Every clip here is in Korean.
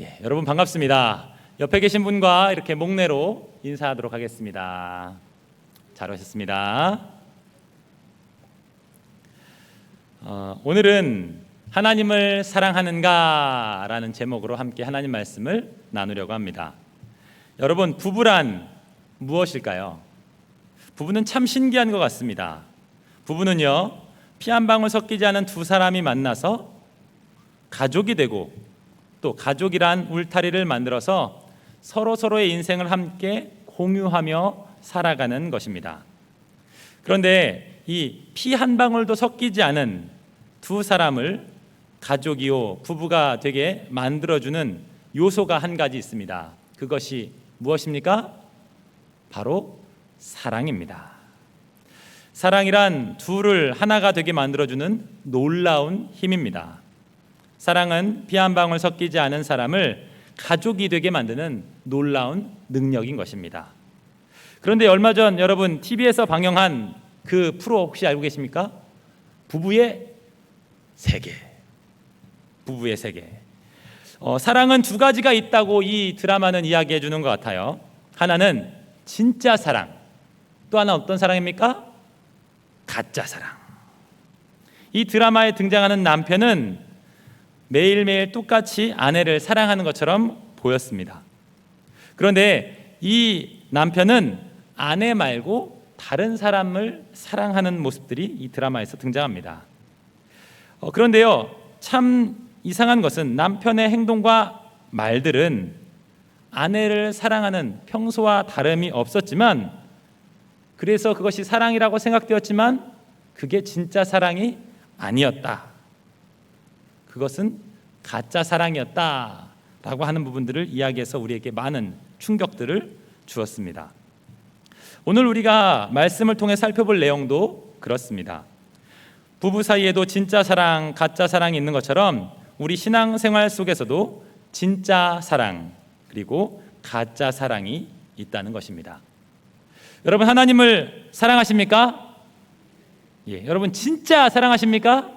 여러분 반갑습니다. 옆에 계신 분과 이렇게 목례로 인사하도록 하겠습니다. 잘 오셨습니다. 오늘은 하나님을 사랑하는가 라는 제목으로 함께 하나님 말씀을 나누려고 합니다. 여러분, 부부란 무엇일까요? 부부는 참 신기한 것 같습니다. 부부는요, 피 한 방울 섞이지 않은 두 사람이 만나서 가족이 되고 또 가족이란 울타리를 만들어서 서로의 인생을 함께 공유하며 살아가는 것입니다. 그런데 이 피 한 방울도 섞이지 않은 두 사람을 가족이요, 부부가 되게 만들어주는 요소가 한 가지 있습니다. 그것이 무엇입니까? 바로 사랑입니다. 사랑이란 둘을 하나가 되게 만들어주는 놀라운 힘입니다. 사랑은 피 한 방울 섞이지 않은 사람을 가족이 되게 만드는 놀라운 능력인 것입니다. 그런데 얼마 전 여러분 TV에서 방영한 그 프로 혹시 알고 계십니까? 부부의 세계. 부부의 세계. 사랑은 두 가지가 있다고 이 드라마는 이야기해 주는 것 같아요. 하나는 진짜 사랑, 또 하나 어떤 사랑입니까? 가짜 사랑. 이 드라마에 등장하는 남편은 매일매일 똑같이 아내를 사랑하는 것처럼 보였습니다. 그런데 이 남편은 아내 말고 다른 사람을 사랑하는 모습들이 이 드라마에서 등장합니다. 그런데요, 참 이상한 것은 남편의 행동과 말들은 아내를 사랑하는 평소와 다름이 없었지만, 그래서 그것이 사랑이라고 생각되었지만 그게 진짜 사랑이 아니었다. 그것은 가짜 사랑이었다라고 하는 부분들을 이야기해서 우리에게 많은 충격들을 주었습니다. 오늘 우리가 말씀을 통해 살펴볼 내용도 그렇습니다. 부부 사이에도 진짜 사랑, 가짜 사랑이 있는 것처럼 우리 신앙생활 속에서도 진짜 사랑 그리고 가짜 사랑이 있다는 것입니다. 여러분, 하나님을 사랑하십니까? 여러분 진짜 사랑하십니까?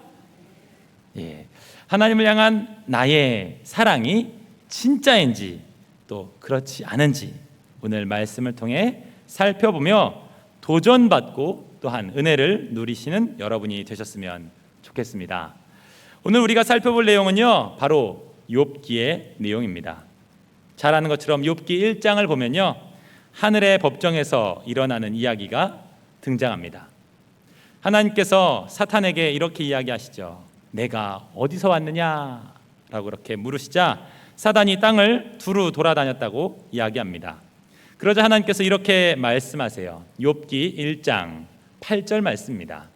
하나님을 향한 나의 사랑이 진짜인지 또 그렇지 않은지 오늘 말씀을 통해 살펴보며 도전받고 또한 은혜를 누리시는 여러분이 되셨으면 좋겠습니다. 오늘 우리가 살펴볼 내용은요, 바로 욥기의 내용입니다. 잘 아는 것처럼 욥기 1장을 보면요, 하늘의 법정에서 일어나는 이야기가 등장합니다. 하나님께서 사탄에게 이렇게 이야기하시죠. 내가 어디서 왔느냐? 라고 그렇게 물으시자 사단이 땅을 두루 돌아다녔다고 이야기합니다. 그러자 하나님께서 이렇게 말씀하세요. 욥기 1장 8절 말씀입니다.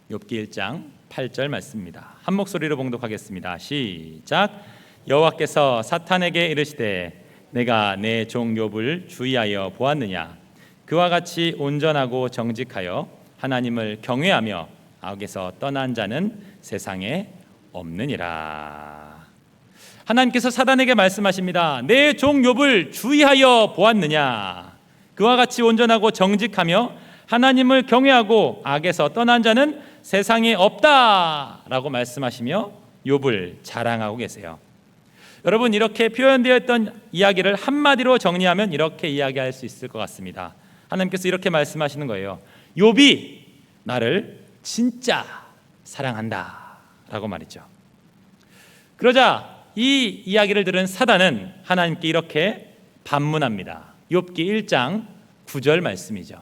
욥기 1장 8절 말씀입니다. 한 목소리로 봉독하겠습니다. 시작. 여호와께서 사탄에게 이르시되 내가 내 종 욥을 주의하여 보았느냐? 그와 같이 온전하고 정직하여 하나님을 경외하며 악에서 떠난 자는 세상에 없느니라. 하나님께서 사단에게 말씀하십니다. 내 종 욥을 주의하여 보았느냐? 그와 같이 온전하고 정직하며 하나님을 경외하고 악에서 떠난 자는 세상에 없다라고 말씀하시며 욥을 자랑하고 계세요. 여러분, 이렇게 표현되어 있던 이야기를 한마디로 정리하면 이렇게 이야기할 수 있을 것 같습니다. 하나님께서 이렇게 말씀하시는 거예요. 욥이 나를 진짜 사랑한다 라고 말이죠. 그러자 이 이야기를 들은 사단은 하나님께 이렇게 반문합니다. 욥기 1장 9절 말씀이죠.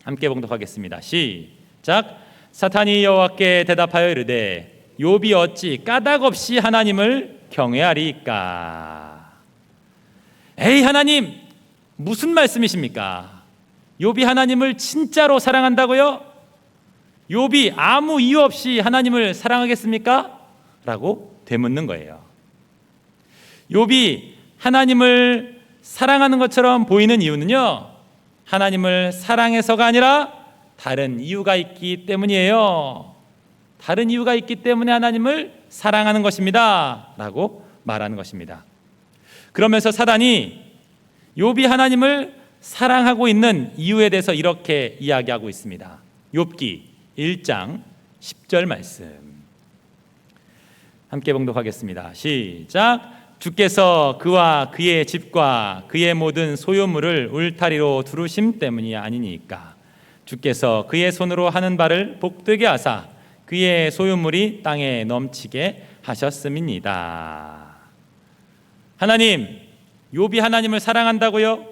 함께 봉독하겠습니다. 시작. 사탄이 여호와께 대답하여 이르되 욥이 어찌 까닭없이 하나님을 경외하리까? 에이, 하나님, 무슨 말씀이십니까? 욥이 하나님을 진짜로 사랑한다고요? 욥이 아무 이유 없이 하나님을 사랑하겠습니까? 라고 되묻는 거예요. 욥이 하나님을 사랑하는 것처럼 보이는 이유는요, 하나님을 사랑해서가 아니라 다른 이유가 있기 때문이에요. 다른 이유가 있기 때문에 하나님을 사랑하는 것입니다 라고 말하는 것입니다. 그러면서 사단이 욥이 하나님을 사랑하고 있는 이유에 대해서 이렇게 이야기하고 있습니다. 욥기 1장 10절 말씀. 함께 봉독하겠습니다. 시작. 주께서 그와 그의 집과 그의 모든 소유물을 울타리로 두르심 때문이 아니니까. 주께서 그의 손으로 하는 바를 복되게 하사 그의 소유물이 땅에 넘치게 하셨음이니이다. 하나님, 욥이 하나님을 사랑한다고요?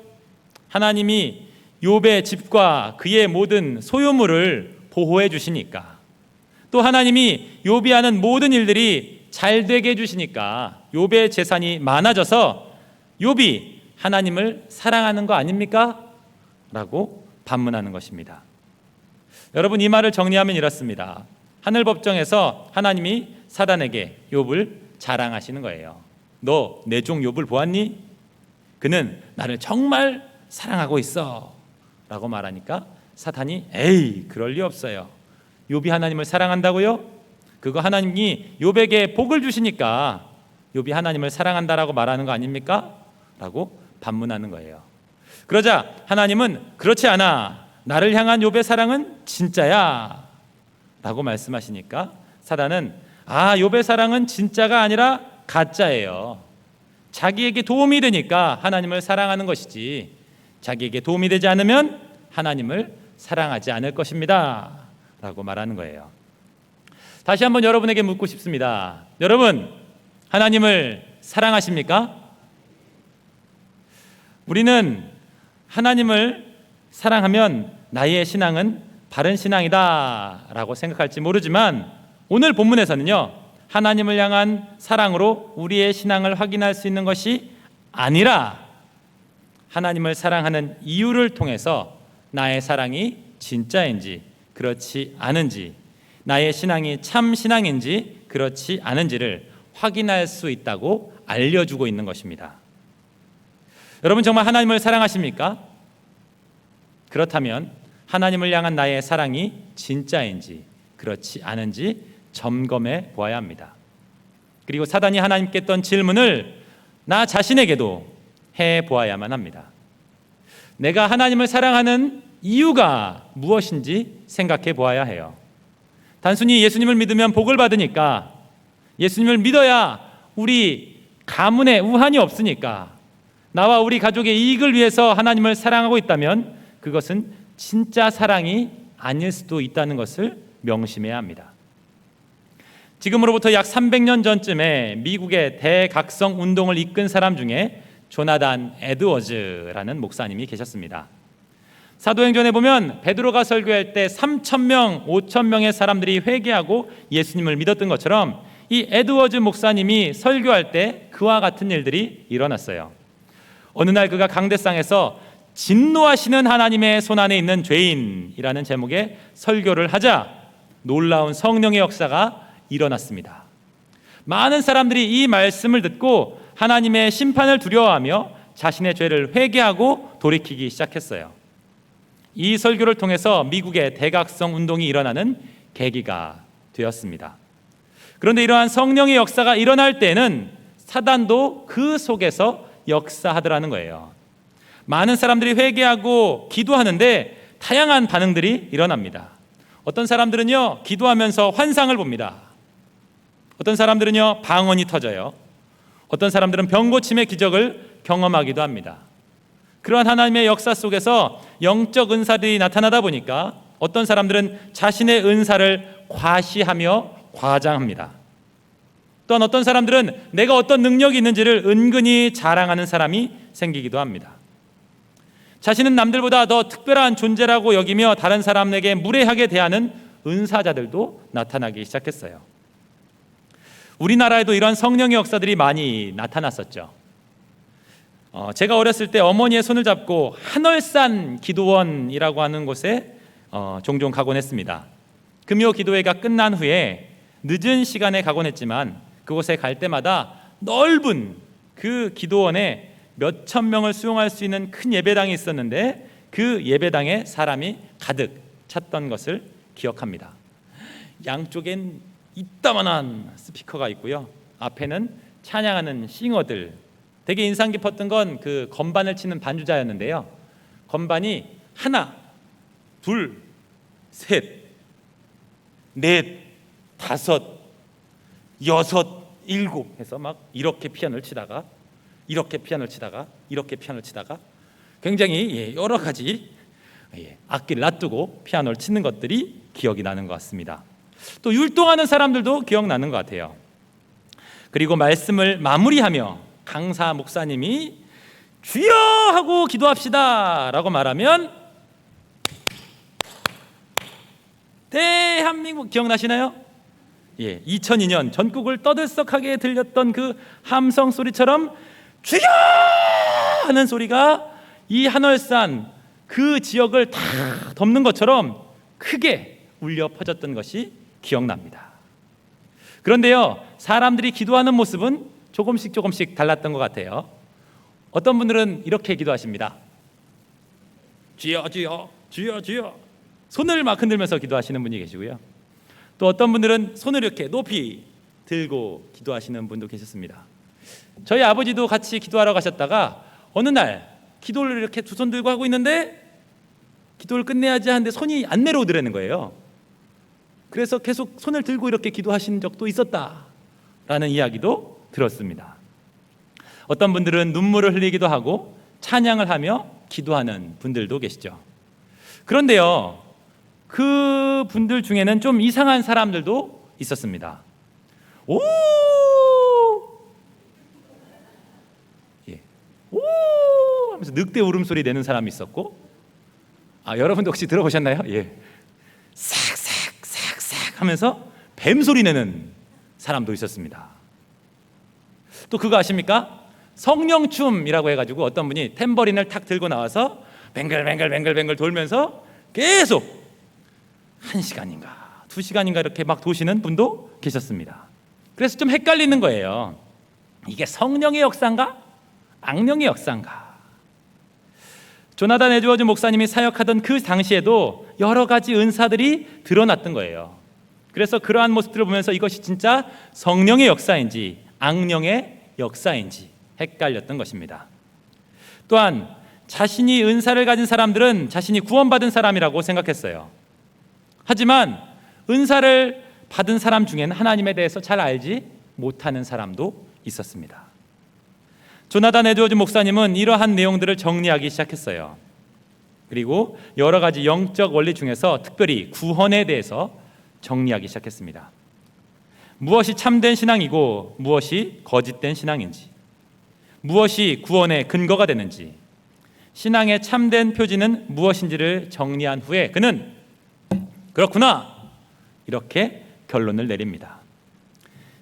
하나님이 욥의 집과 그의 모든 소유물을 보호해 주시니까, 또 하나님이 욥이 하는 모든 일들이 잘 되게 해주시니까 욥의 재산이 많아져서 욥이 하나님을 사랑하는 거 아닙니까? 라고 반문하는 것입니다. 여러분, 이 말을 정리하면 이렇습니다. 하늘법정에서 하나님이 사단에게 욥을 자랑하시는 거예요. 너 내 종 욥을 보았니? 그는 나를 정말 사랑하고 있어 라고 말하니까 사탄이 에이, 그럴 리 없어요. 욥이 하나님을 사랑한다고요? 그거 하나님이 욥에게 복을 주시니까 욥이 하나님을 사랑한다라고 말하는 거 아닙니까? 라고 반문하는 거예요. 그러자 하나님은 그렇지 않아, 나를 향한 욥의 사랑은 진짜야 라고 말씀하시니까 사단은 욥의 사랑은 진짜가 아니라 가짜예요. 자기에게 도움이 되니까 하나님을 사랑하는 것이지 자기에게 도움이 되지 않으면 하나님을 사랑하지 않을 것입니다 라고 말하는 거예요. 다시 한번 여러분에게 묻고 싶습니다. 여러분, 하나님을 사랑하십니까? 우리는 하나님을 사랑하면 나의 신앙은 바른 신앙이다 라고 생각할지 모르지만 오늘 본문에서는요, 하나님을 향한 사랑으로 우리의 신앙을 확인할 수 있는 것이 아니라 하나님을 사랑하는 이유를 통해서 나의 사랑이 진짜인지 그렇지 않은지, 나의 신앙이 참 신앙인지 그렇지 않은지를 확인할 수 있다고 알려주고 있는 것입니다. 여러분, 정말 하나님을 사랑하십니까? 그렇다면 하나님을 향한 나의 사랑이 진짜인지 그렇지 않은지 점검해 보아야 합니다. 그리고 사단이 하나님께 했던 질문을 나 자신에게도 해 보아야만 합니다. 내가 하나님을 사랑하는 이유가 무엇인지 생각해 보아야 해요. 단순히 예수님을 믿으면 복을 받으니까, 예수님을 믿어야 우리 가문에 우환이 없으니까, 나와 우리 가족의 이익을 위해서 하나님을 사랑하고 있다면 그것은 진짜 사랑이 아닐 수도 있다는 것을 명심해야 합니다. 지금으로부터 약 300년 전쯤에 미국의 대각성 운동을 이끈 사람 중에 조나단 에드워즈라는 목사님이 계셨습니다. 사도행전에 보면 베드로가 설교할 때 3,000명, 5,000명의 사람들이 회개하고 예수님을 믿었던 것처럼 이 에드워즈 목사님이 설교할 때 그와 같은 일들이 일어났어요. 어느 날 그가 강대상에서 진노하시는 하나님의 손안에 있는 죄인이라는 제목의 설교를 하자 놀라운 성령의 역사가 일어났습니다. 많은 사람들이 이 말씀을 듣고 하나님의 심판을 두려워하며 자신의 죄를 회개하고 돌이키기 시작했어요. 이 설교를 통해서 미국의 대각성 운동이 일어나는 계기가 되었습니다. 그런데 이러한 성령의 역사가 일어날 때는 사단도 그 속에서 역사하더라는 거예요. 많은 사람들이 회개하고 기도하는데 다양한 반응들이 일어납니다. 어떤 사람들은요, 기도하면서 환상을 봅니다. 어떤 사람들은요, 방언이 터져요. 어떤 사람들은 병고침의 기적을 경험하기도 합니다. 그러한 하나님의 역사 속에서 영적 은사들이 나타나다 보니까 어떤 사람들은 자신의 은사를 과시하며 과장합니다. 또한 어떤 사람들은 내가 어떤 능력이 있는지를 은근히 자랑하는 사람이 생기기도 합니다. 자신은 남들보다 더 특별한 존재라고 여기며 다른 사람에게 무례하게 대하는 은사자들도 나타나기 시작했어요. 우리나라에도 이런 성령의 역사들이 많이 나타났었죠. 제가 어렸을 때 어머니의 손을 잡고 한월산 기도원이라고 하는 곳에 종종 가곤 했습니다. 금요 기도회가 끝난 후에 늦은 시간에 가곤 했지만 그곳에 갈 때마다 넓은 그 기도원에 몇천 명을 수용할 수 있는 큰 예배당이 있었는데 그 예배당에 사람이 가득 찼던 것을 기억합니다. 양쪽엔 이따만한 스피커가 있고요. 앞에는 찬양하는 싱어들. 되게 인상 깊었던 건 그 건반을 치는 반주자였는데요. 건반이 하나, 둘, 셋, 넷, 다섯, 여섯, 일곱 해서 막 이렇게 피아노를 치다가 이렇게 피아노를 치다가 이렇게 피아노를 치다가 굉장히 여러 가지 악기를 놔두고 피아노를 치는 것들이 기억이 나는 것 같습니다. 또 율동하는 사람들도 기억나는 것 같아요. 그리고 말씀을 마무리하며 강사 목사님이 주여 하고 기도합시다 라고 말하면 대한민국 기억나시나요? 2002년 전국을 떠들썩하게 들렸던 그 함성 소리처럼 주여 하는 소리가 이 한월산 그 지역을 다 덮는 것처럼 크게 울려 퍼졌던 것이 기억납니다. 그런데요, 사람들이 기도하는 모습은 조금씩 달랐던 것 같아요. 어떤 분들은 이렇게 기도하십니다. 주여 주여 주여 주여, 손을 막 흔들면서 기도하시는 분이 계시고요. 또 어떤 분들은 손을 이렇게 높이 들고 기도하시는 분도 계셨습니다. 저희 아버지도 같이 기도하러 가셨다가 어느 날 기도를 이렇게 두 손 들고 하고 있는데 기도를 끝내야지 하는데 손이 안 내려오더라는 거예요. 그래서 계속 손을 들고 이렇게 기도하신 적도 있었다라는 이야기도 들었습니다. 어떤 분들은 눈물을 흘리기도 하고 찬양을 하며 기도하는 분들도 계시죠. 그런데요, 그 분들 중에는 좀 이상한 사람들도 있었습니다. 오! 오! 하면서 늑대 울음소리 내는 사람이 있었고, 여러분도 혹시 들어보셨나요? 싹싹 하면서 뱀소리 내는 사람도 있었습니다. 또 그거 아십니까? 성령춤이라고 해가지고 어떤 분이 탬버린을 탁 들고 나와서 뱅글뱅글 돌면서 계속 1시간인가 2시간인가 이렇게 막 도시는 분도 계셨습니다. 그래서 좀 헷갈리는 거예요. 이게 성령의 역사인가? 악령의 역사인가? 조나단 에드워즈 목사님이 사역하던 그 당시에도 여러 가지 은사들이 드러났던 거예요. 그래서 그러한 모습들을 보면서 이것이 진짜 성령의 역사인지 악령의 역사인지 헷갈렸던 것입니다. 또한 자신이 은사를 가진 사람들은 자신이 구원받은 사람이라고 생각했어요. 하지만 은사를 받은 사람 중에는 하나님에 대해서 잘 알지 못하는 사람도 있었습니다. 조나단 에드워즈 목사님은 이러한 내용들을 정리하기 시작했어요. 그리고 여러 가지 영적 원리 중에서 특별히 구원에 대해서 정리하기 시작했습니다. 무엇이 참된 신앙이고 무엇이 거짓된 신앙인지, 무엇이 구원의 근거가 되는지, 신앙의 참된 표지는 무엇인지를 정리한 후에 그는 그렇구나 이렇게 결론을 내립니다.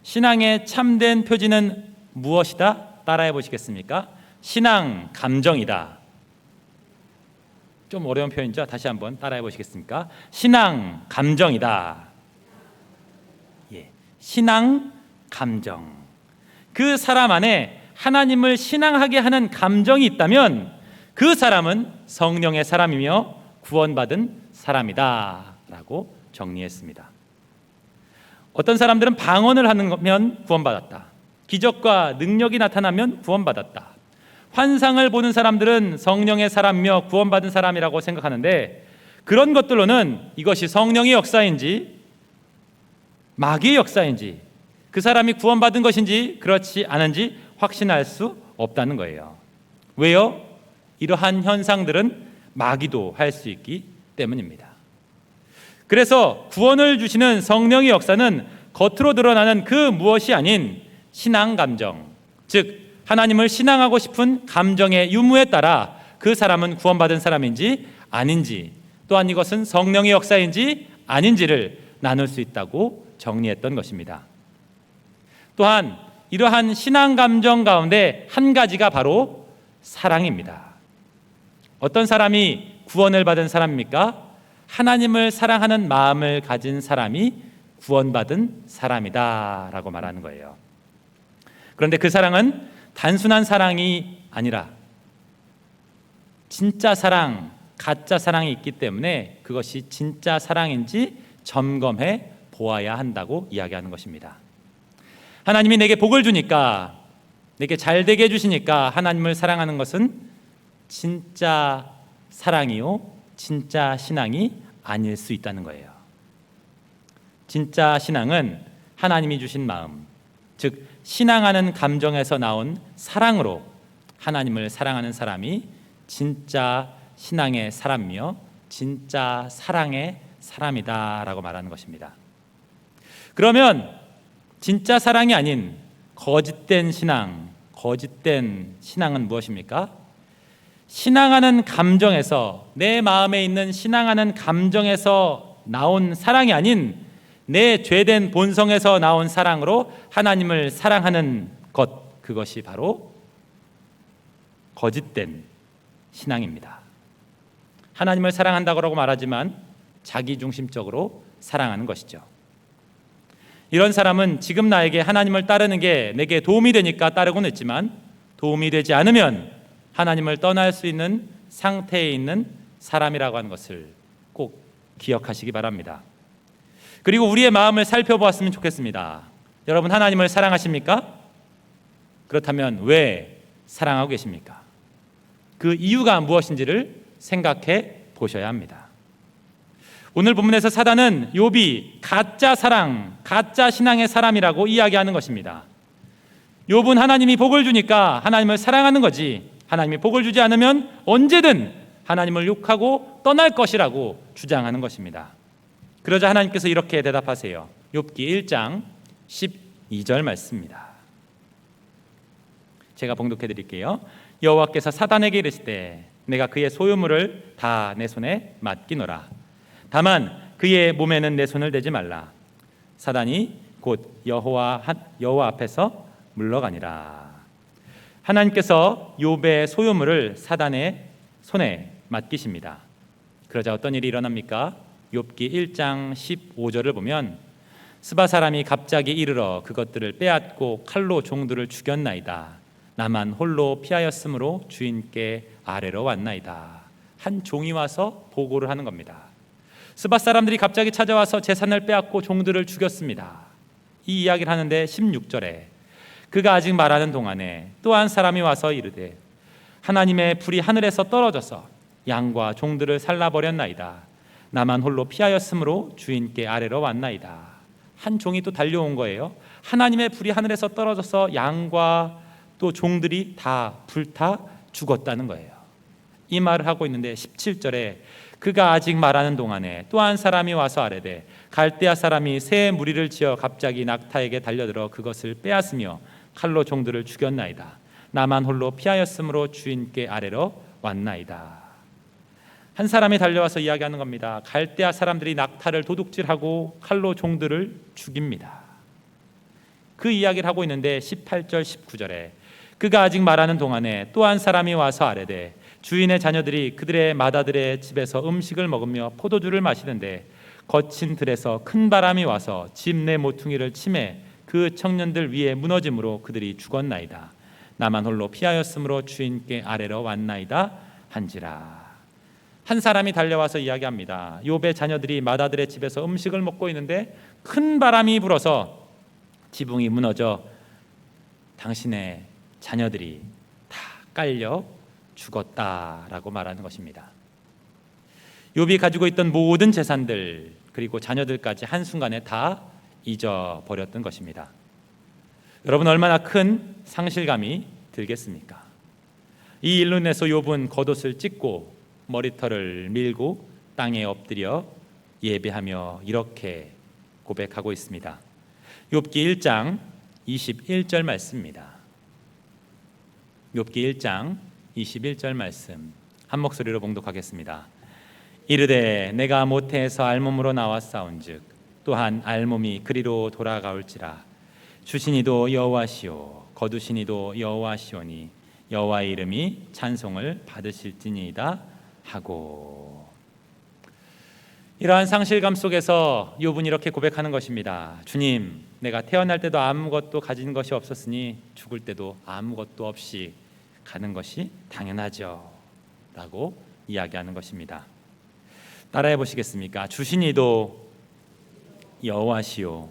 신앙의 참된 표지는 무엇이다? 따라해 보시겠습니까? 신앙 감정이다. 좀 어려운 표현이죠? 다시 한번 따라해 보시겠습니까? 신앙 감정이다. 신앙 감정. 그 사람 안에 하나님을 신앙하게 하는 감정이 있다면 그 사람은 성령의 사람이며 구원받은 사람이다 라고 정리했습니다. 어떤 사람들은 방언을 하면 구원받았다, 기적과 능력이 나타나면 구원받았다, 환상을 보는 사람들은 성령의 사람이며 구원받은 사람이라고 생각하는데, 그런 것들로는 이것이 성령의 역사인지 마귀의 역사인지, 그 사람이 구원받은 것인지 그렇지 않은지 확신할 수 없다는 거예요. 왜요? 이러한 현상들은 마귀도 할 수 있기 때문입니다. 그래서 구원을 주시는 성령의 역사는 겉으로 드러나는 그 무엇이 아닌 신앙 감정, 즉 하나님을 신앙하고 싶은 감정의 유무에 따라 그 사람은 구원받은 사람인지 아닌지, 또한 이것은 성령의 역사인지 아닌지를 나눌 수 있다고 정리했던 것입니다. 또한 이러한 신앙 감정 가운데 한 가지가 바로 사랑입니다. 어떤 사람이 구원을 받은 사람입니까? 하나님을 사랑하는 마음을 가진 사람이 구원받은 사람이다 라고 말하는 거예요. 그런데 그 사랑은 단순한 사랑이 아니라 진짜 사랑, 가짜 사랑이 있기 때문에 그것이 진짜 사랑인지 점검해 보아야 한다고 이야기하는 것입니다. 하나님이 내게 복을 주니까, 내게 잘 되게 해주시니까 하나님을 사랑하는 것은 진짜 사랑이요, 진짜 신앙이 아닐 수 있다는 거예요. 진짜 신앙은 하나님이 주신 마음, 즉 신앙하는 감정에서 나온 사랑으로 하나님을 사랑하는 사람이 진짜 신앙의 사람이며 진짜 사랑의 사람이다라고 말하는 것입니다. 그러면 진짜 사랑이 아닌 거짓된 신앙은 무엇입니까? 신앙하는 감정에서, 내 마음에 있는 신앙하는 감정에서 나온 사랑이 아닌 내 죄된 본성에서 나온 사랑으로 하나님을 사랑하는 것, 그것이 바로 거짓된 신앙입니다. 하나님을 사랑한다고 말하지만 자기중심적으로 사랑하는 것이죠. 이런 사람은 지금 나에게 하나님을 따르는 게 내게 도움이 되니까 따르곤 했지만 도움이 되지 않으면 하나님을 떠날 수 있는 상태에 있는 사람이라고 하는 것을 꼭 기억하시기 바랍니다. 그리고 우리의 마음을 살펴보았으면 좋겠습니다. 여러분, 하나님을 사랑하십니까? 그렇다면 왜 사랑하고 계십니까? 그 이유가 무엇인지를 생각해 보셔야 합니다. 오늘 본문에서 사단은 욥이 가짜 사랑, 가짜 신앙의 사람이라고 이야기하는 것입니다. 욥은 하나님이 복을 주니까 하나님을 사랑하는 거지, 하나님이 복을 주지 않으면 언제든 하나님을 욕하고 떠날 것이라고 주장하는 것입니다. 그러자 하나님께서 이렇게 대답하세요. 욥기 1장 12절 말씀입니다. 제가 봉독해 드릴게요. 여호와께서 사단에게 이르시되 내가 그의 소유물을 다 내 손에 맡기노라. 다만 그의 몸에는 내 손을 대지 말라. 사단이 곧 여호와 앞에서 물러가니라. 하나님께서 욥의 소유물을 사단의 손에 맡기십니다. 그러자 어떤 일이 일어납니까? 욥기 1장 15절을 보면 스바 사람이 갑자기 이르러 그것들을 빼앗고 칼로 종들을 죽였나이다. 나만 홀로 피하였으므로 주인께 아래로 왔나이다. 한 종이 와서 보고를 하는 겁니다. 스바 사람들이 갑자기 찾아와서 재산을 빼앗고 종들을 죽였습니다. 이 이야기를 하는데 16절에 그가 아직 말하는 동안에 또 한 사람이 와서 이르되 하나님의 불이 하늘에서 떨어져서 양과 종들을 살라버렸나이다. 나만 홀로 피하였으므로 주인께 아래로 왔나이다. 한 종이 또 달려온 거예요. 하나님의 불이 하늘에서 떨어져서 양과 또 종들이 다 불타 죽었다는 거예요. 이 말을 하고 있는데 17절에 그가 아직 말하는 동안에 또 한 사람이 와서 아뢰되 갈대아 사람이 새 무리를 지어 갑자기 낙타에게 달려들어 그것을 빼앗으며 칼로 종들을 죽였나이다. 나만 홀로 피하였으므로 주인께 아래로 왔나이다. 한 사람이 달려와서 이야기하는 겁니다. 갈대아 사람들이 낙타를 도둑질하고 칼로 종들을 죽입니다. 그 이야기를 하고 있는데 18절 19절에 그가 아직 말하는 동안에 또 한 사람이 와서 아뢰되 주인의 자녀들이 그들의 마다들의 집에서 음식을 먹으며 포도주를 마시는데 거친 들에서 큰 바람이 와서 집 내 모퉁이를 치매 그 청년들 위에 무너짐으로 그들이 죽었나이다. 나만 홀로 피하였으므로 주인께 아래로 왔나이다 한지라. 한 사람이 달려와서 이야기합니다. 욥의 자녀들이 마다들의 집에서 음식을 먹고 있는데 큰 바람이 불어서 지붕이 무너져 당신의 자녀들이 다 깔려 죽었다라고 말하는 것입니다. 욥이 가지고 있던 모든 재산들 그리고 자녀들까지 한순간에 다 잊어버렸던 것입니다. 여러분, 얼마나 큰 상실감이 들겠습니까? 이 일로 인해서 욥은 겉옷을 찢고 머리털을 밀고 땅에 엎드려 예배하며 이렇게 고백하고 있습니다. 욥기 1장 21절 말씀입니다. 욥기 1장 21절 말씀 한 목소리로 봉독하겠습니다. 이르되 내가 모태에서 알몸으로 나왔사온즉 또한 알몸이 그리로 돌아가올지라. 주시니도 여호와시오 거두시니도 여호와시오니 여호와의 이름이 찬송을 받으실지니이다 하고. 이러한 상실감 속에서 욥은 이렇게 고백하는 것입니다. 주님, 내가 태어날 때도 아무것도 가진 것이 없었으니 죽을 때도 아무것도 없이 가는 것이 당연하죠 라고 이야기하는 것입니다. 따라해 보시겠습니까? 주시니도 여호와시오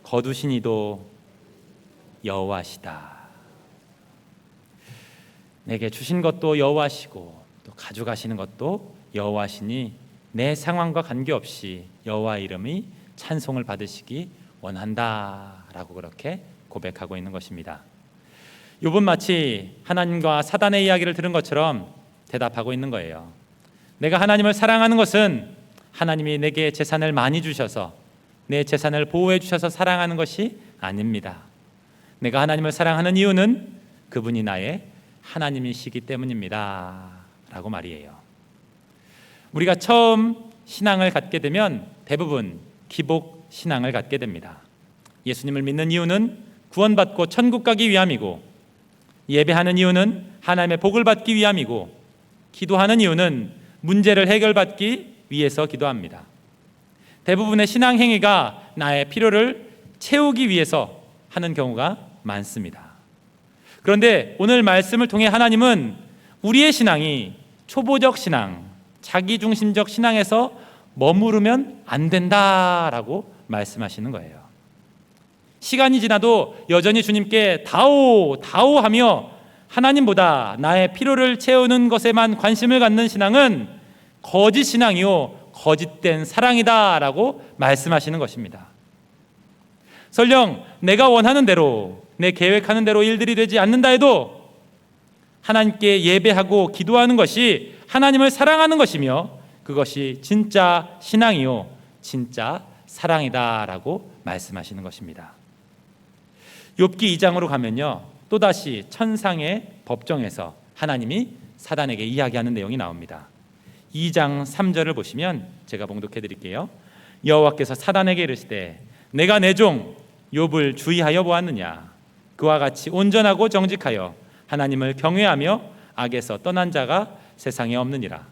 거두시니도 여호와시다. 내게 주신 것도 여호와시고 또 가져가시는 것도 여호와시니 내 상황과 관계없이 여호와 이름이 찬송을 받으시기 원한다 라고 그렇게 고백하고 있는 것입니다. 욥은 마치 하나님과 사단의 이야기를 들은 것처럼 대답하고 있는 거예요. 내가 하나님을 사랑하는 것은 하나님이 내게 재산을 많이 주셔서 내 재산을 보호해 주셔서 사랑하는 것이 아닙니다. 내가 하나님을 사랑하는 이유는 그분이 나의 하나님이시기 때문입니다 라고 말이에요. 우리가 처음 신앙을 갖게 되면 대부분 기복 신앙을 갖게 됩니다. 예수님을 믿는 이유는 구원받고 천국 가기 위함이고, 예배하는 이유는 하나님의 복을 받기 위함이고, 기도하는 이유는 문제를 해결받기 위해서 기도합니다. 대부분의 신앙 행위가 나의 필요를 채우기 위해서 하는 경우가 많습니다. 그런데 오늘 말씀을 통해 하나님은 우리의 신앙이 초보적 신앙, 자기중심적 신앙에서 머무르면 안 된다라고 말씀하시는 거예요. 시간이 지나도 여전히 주님께 다오 다오 하며 하나님보다 나의 필요를 채우는 것에만 관심을 갖는 신앙은 거짓 신앙이요 거짓된 사랑이다라고 말씀하시는 것입니다. 설령 내가 원하는 대로, 내 계획하는 대로 일들이 되지 않는다 해도 하나님께 예배하고 기도하는 것이 하나님을 사랑하는 것이며 그것이 진짜 신앙이요 진짜 사랑이다라고 말씀하시는 것입니다. 욥기 2장으로 가면요, 또다시 천상의 법정에서 하나님이 사단에게 이야기하는 내용이 나옵니다. 2장 3절을 보시면 제가 봉독해 드릴게요. 여호와께서 사단에게 이르시되 내가 내 종 욥을 주의하여 보았느냐. 그와 같이 온전하고 정직하여 하나님을 경외하며 악에서 떠난 자가 세상에 없느니라.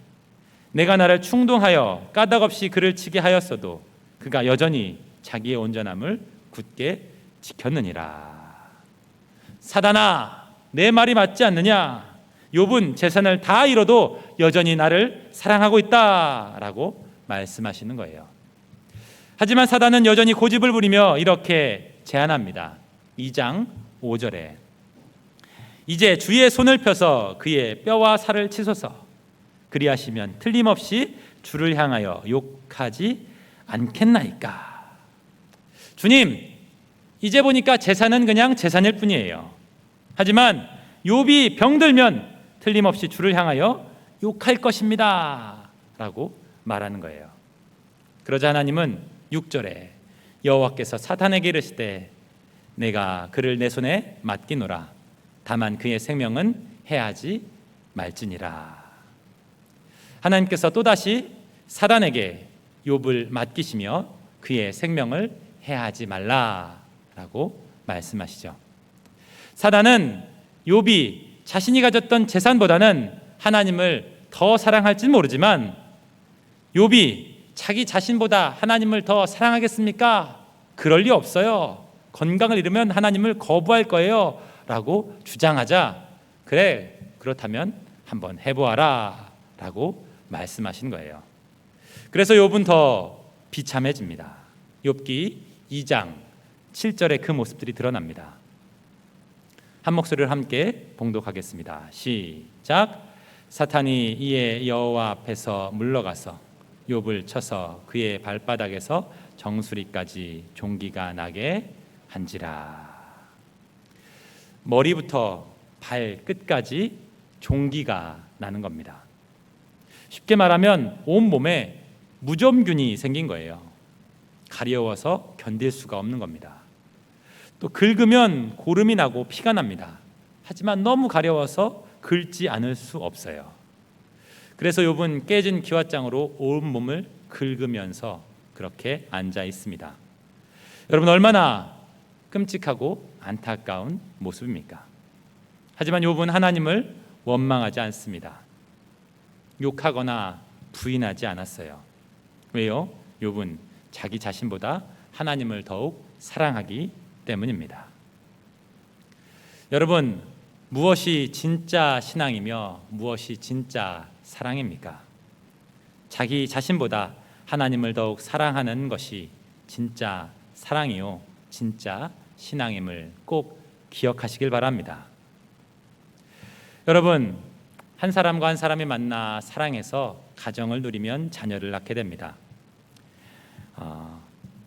내가 나를 충동하여 까닭없이 그를 치게 하였어도 그가 여전히 자기의 온전함을 굳게 지켰느니라. 사단아, 내 말이 맞지 않느냐? 욥은 재산을 다 잃어도 여전히 나를 사랑하고 있다라고 말씀하시는 거예요. 하지만 사단은 여전히 고집을 부리며 이렇게 제안합니다. 2장 5절에 이제 주의 손을 펴서 그의 뼈와 살을 치소서. 그리하시면 틀림없이 주를 향하여 욕하지 않겠나이까. 주님, 이제 보니까 재산은 그냥 재산일 뿐이에요. 하지만 욥이 병들면 틀림없이 주를 향하여 욕할 것입니다 라고 말하는 거예요. 그러자 하나님은 6절에 여호와께서 사탄에게 이르시되 내가 그를 내 손에 맡기노라. 다만 그의 생명은 해하지 말지니라. 하나님께서 또다시 사단에게 욥을 맡기시며 그의 생명을 해하지 말라라고 말씀하시죠. 사단은 욥이 자신이 가졌던 재산보다는 하나님을 더 사랑할지는 모르지만 욥이 자기 자신보다 하나님을 더 사랑하겠습니까? 그럴 리 없어요. 건강을 잃으면 하나님을 거부할 거예요 라고 주장하자 그래, 그렇다면 한번 해보아라 라고 말씀하신 거예요. 그래서 욥은 더 비참해집니다. 욥기 2장 7절에 그 모습들이 드러납니다. 한 목소리를 함께 봉독하겠습니다. 시작. 사탄이 이에 여호와 앞에서 물러가서 욥을 쳐서 그의 발바닥에서 정수리까지 종기가 나게 한지라. 머리부터 발끝까지 종기가 나는 겁니다. 쉽게 말하면 온 몸에 무좀균이 생긴 거예요. 가려워서 견딜 수가 없는 겁니다. 또 긁으면 고름이 나고 피가 납니다. 하지만 너무 가려워서 긁지 않을 수 없어요. 그래서 욥은 깨진 기왓장으로 온 몸을 긁으면서 그렇게 앉아 있습니다. 여러분, 얼마나 끔찍하고 안타까운 모습입니까? 하지만 욥은 하나님을 원망하지 않습니다. 욕하거나 부인하지 않았어요. 왜요? 욥은 자기 자신보다 하나님을 더욱 사랑하기 때문입니다. 여러분, 무엇이 진짜 신앙이며 무엇이 진짜 사랑입니까? 자기 자신보다 하나님을 더욱 사랑하는 것이 진짜 사랑이요 진짜 신앙임을 꼭 기억하시길 바랍니다. 여러분, 한 사람과 한 사람이 만나 사랑해서 가정을 누리면 자녀를 낳게 됩니다.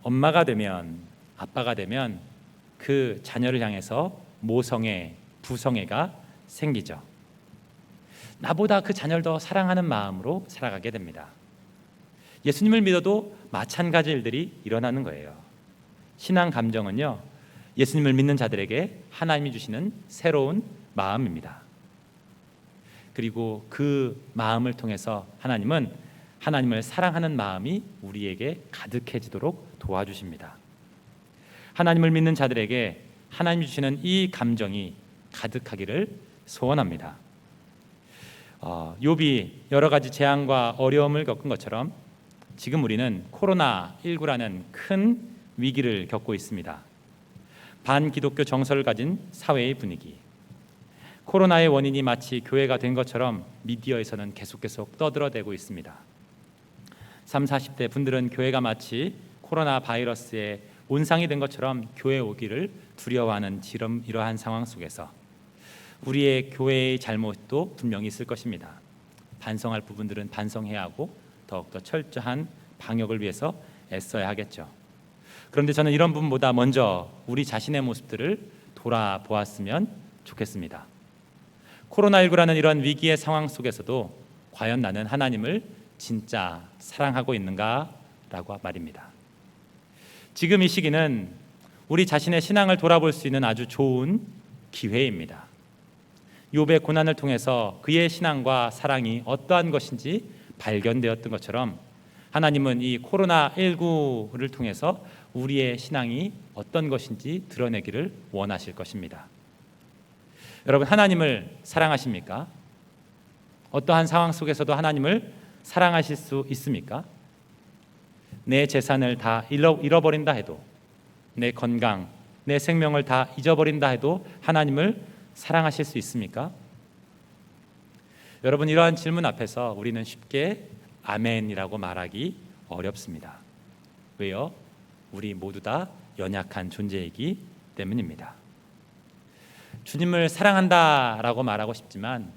엄마가 되면, 아빠가 되면 그 자녀를 향해서 모성애, 부성애가 생기죠. 나보다 그 자녀를 더 사랑하는 마음으로 살아가게 됩니다. 예수님을 믿어도 마찬가지 일들이 일어나는 거예요. 신앙 감정은요, 예수님을 믿는 자들에게 하나님이 주시는 새로운 마음입니다. 그리고 그 마음을 통해서 하나님은 하나님을 사랑하는 마음이 우리에게 가득해지도록 도와주십니다. 하나님을 믿는 자들에게 하나님이 주시는 이 감정이 가득하기를 소원합니다. 욥이 여러 가지 재앙과 어려움을 겪은 것처럼 지금 우리는 코로나19라는 큰 위기를 겪고 있습니다. 반기독교 정서를 가진 사회의 분위기, 코로나의 원인이 마치 교회가 된 것처럼 미디어에서는 계속 떠들어대고 있습니다. 30, 40대 분들은 교회가 마치 코로나 바이러스의 온상이 된 것처럼 교회 오기를 두려워하는 이러한 상황 속에서 우리의 교회의 잘못도 분명히 있을 것입니다. 반성할 부분들은 반성해야 하고 더욱더 철저한 방역을 위해서 애써야 하겠죠. 그런데 저는 이런 부분보다 먼저 우리 자신의 모습들을 돌아보았으면 좋겠습니다. 코로나19라는 이런 위기의 상황 속에서도 과연 나는 하나님을 진짜 사랑하고 있는가라고 말입니다. 지금 이 시기는 우리 자신의 신앙을 돌아볼 수 있는 아주 좋은 기회입니다. 욥의 고난을 통해서 그의 신앙과 사랑이 어떠한 것인지 발견되었던 것처럼 하나님은 이 코로나19를 통해서 우리의 신앙이 어떤 것인지 드러내기를 원하실 것입니다. 여러분, 하나님을 사랑하십니까? 어떠한 상황 속에서도 하나님을 사랑하실 수 있습니까? 내 재산을 다 잃어버린다 해도, 내 건강, 내 생명을 다 잊어버린다 해도 하나님을 사랑하실 수 있습니까? 여러분, 이러한 질문 앞에서 우리는 쉽게 아멘이라고 말하기 어렵습니다. 왜요? 우리 모두 다 연약한 존재이기 때문입니다. 주님을 사랑한다라고 말하고 싶지만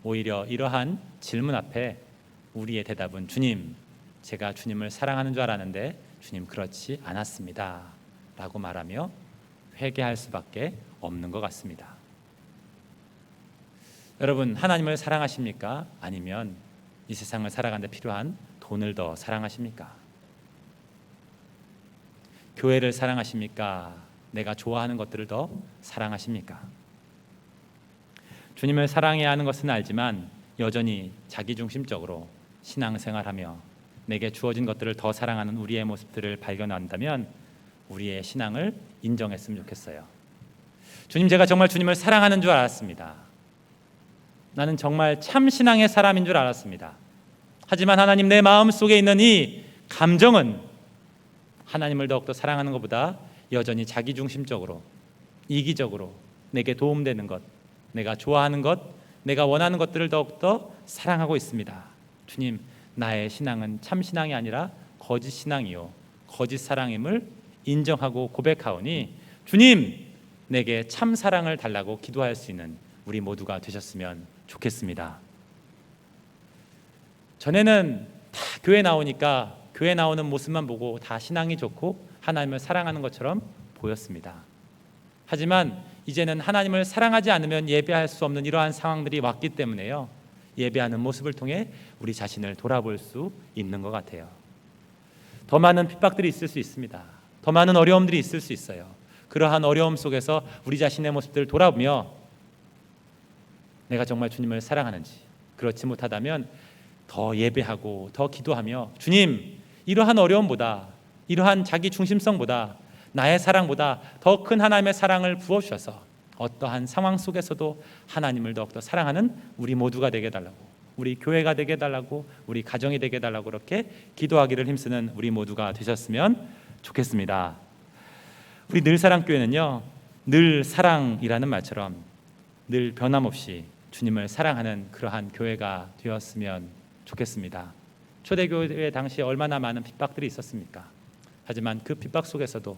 오히려 이러한 질문 앞에 우리의 대답은 주님, 제가 주님을 사랑하는 줄 알았는데 주님 그렇지 않았습니다 라고 말하며 회개할 수밖에 없는 것 같습니다. 여러분, 하나님을 사랑하십니까? 아니면 이 세상을 살아가는 데 필요한 돈을 더 사랑하십니까? 교회를 사랑하십니까? 내가 좋아하는 것들을 더 사랑하십니까? 주님을 사랑해야 하는 것은 알지만 여전히 자기중심적으로 신앙생활하며 내게 주어진 것들을 더 사랑하는 우리의 모습들을 발견한다면 우리의 신앙을 인정했으면 좋겠어요. 주님, 제가 정말 주님을 사랑하는 줄 알았습니다. 나는 정말 참 신앙의 사람인 줄 알았습니다. 하지만 하나님, 내 마음속에 있는 이 감정은 하나님을 더욱더 사랑하는 것보다 여전히 자기중심적으로, 이기적으로 내게 도움되는 것, 내가 좋아하는 것, 내가 원하는 것들을 더욱더 사랑하고 있습니다. 주님, 나의 신앙은 참 신앙이 아니라 거짓 신앙이요 거짓 사랑임을 인정하고 고백하오니 주님, 내게 참 사랑을 달라고 기도할 수 있는 우리 모두가 되셨으면 좋겠습니다. 전에는 다 교회 나오니까 교회 나오는 모습만 보고 다 신앙이 좋고 하나님을 사랑하는 것처럼 보였습니다. 하지만 이제는 하나님을 사랑하지 않으면 예배할 수 없는 이러한 상황들이 왔기 때문에요, 예배하는 모습을 통해 우리 자신을 돌아볼 수 있는 것 같아요. 더 많은 핍박들이 있을 수 있습니다. 더 많은 어려움들이 있을 수 있어요. 그러한 어려움 속에서 우리 자신의 모습들을 돌아보며 내가 정말 주님을 사랑하는지, 그렇지 못하다면 더 예배하고 더 기도하며 주님, 이러한 어려움보다, 이러한 자기 중심성보다, 나의 사랑보다 더 큰 하나님의 사랑을 부어주셔서 어떠한 상황 속에서도 하나님을 더욱더 사랑하는 우리 모두가 되게 해달라고, 우리 교회가 되게 해달라고, 우리 가정이 되게 해달라고 그렇게 기도하기를 힘쓰는 우리 모두가 되셨으면 좋겠습니다. 우리 늘사랑교회는요, 늘 사랑이라는 말처럼 늘 변함없이 주님을 사랑하는 그러한 교회가 되었으면 좋겠습니다. 초대교회 당시에 얼마나 많은 핍박들이 있었습니까? 하지만 그 핍박 속에서도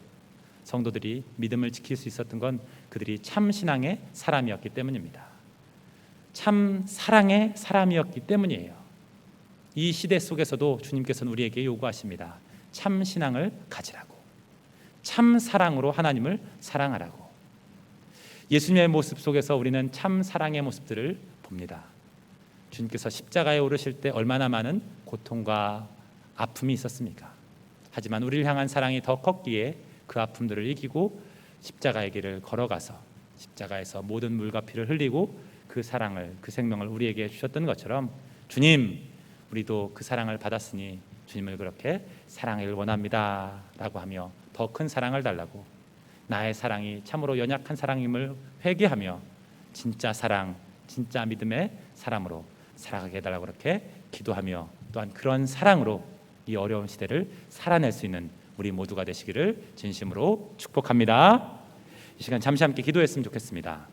성도들이 믿음을 지킬 수 있었던 건 그들이 참 신앙의 사람이었기 때문입니다. 참 사랑의 사람이었기 때문이에요. 이 시대 속에서도 주님께서는 우리에게 요구하십니다. 참 신앙을 가지라고, 참 사랑으로 하나님을 사랑하라고. 예수님의 모습 속에서 우리는 참 사랑의 모습들을 봅니다. 주님께서 십자가에 오르실 때 얼마나 많은 고통과 아픔이 있었습니까? 하지만 우리를 향한 사랑이 더 컸기에 그 아픔들을 이기고 십자가의 길을 걸어가서 십자가에서 모든 물과 피를 흘리고 그 사랑을, 그 생명을 우리에게 주셨던 것처럼 주님, 우리도 그 사랑을 받았으니 주님을 그렇게 사랑하기를 원합니다 라고 하며 더 큰 사랑을 달라고, 나의 사랑이 참으로 연약한 사랑임을 회개하며 진짜 사랑, 진짜 믿음의 사람으로 살아가게 해달라고 그렇게 기도하며, 또한 그런 사랑으로 이 어려운 시대를 살아낼 수 있는 우리 모두가 되시기를 진심으로 축복합니다. 이 시간 잠시 함께 기도했으면 좋겠습니다.